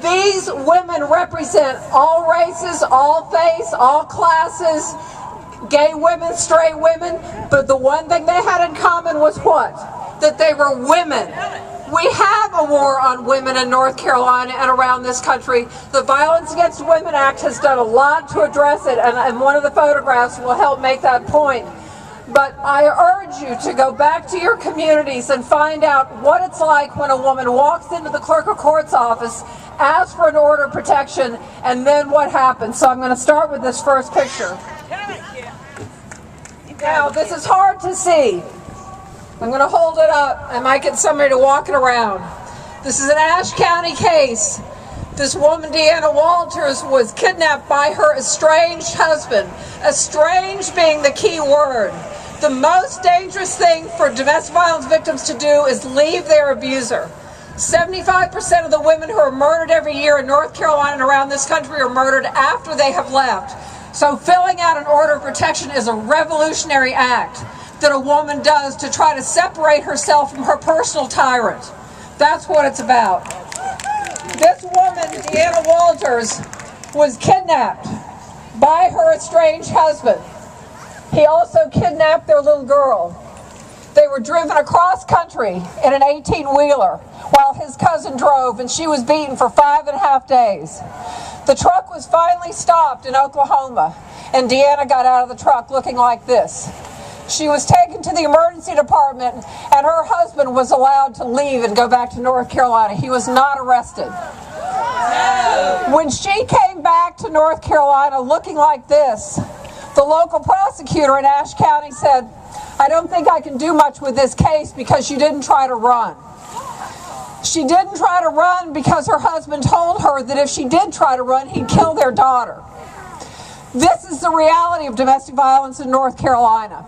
These women represent all races, all faiths, all classes, gay women, straight women, but the one thing they had in common was what? That they were women. We have a war on women in North Carolina and around this country. The Violence Against Women Act has done a lot to address it, and one of the photographs will help make that point. But I urge you to go back to your communities and find out what it's like when a woman walks into the clerk of court's office, asks for an order of protection, and then what happens. So I'm going to start with this first picture. Now, this is hard to see. I'm going to hold it up. I might get somebody to walk it around. This is an Ashe County case. This woman, Deanna Walters, was kidnapped by her estranged husband. Estranged being the key word. The most dangerous thing for domestic violence victims to do is leave their abuser. 75% of the women who are murdered every year in North Carolina and around this country are murdered after they have left. So filling out an order of protection is a revolutionary act that a woman does to try to separate herself from her personal tyrant. That's what it's about. This woman, Deanna Walters, was kidnapped by her estranged husband. He also kidnapped their little girl. They were driven across country in an 18-wheeler while his cousin drove, and she was beaten for 5.5 days. The truck was finally stopped in Oklahoma, and Deanna got out of the truck looking like this. She was taken to the emergency department, and her husband was allowed to leave and go back to North Carolina. He was not arrested. When she came back to North Carolina looking like this, the local prosecutor in Ashe County said, "I don't think I can do much with this case because you didn't try to run." She didn't try to run because her husband told her that if she did try to run, he'd kill their daughter. This is the reality of domestic violence in North Carolina.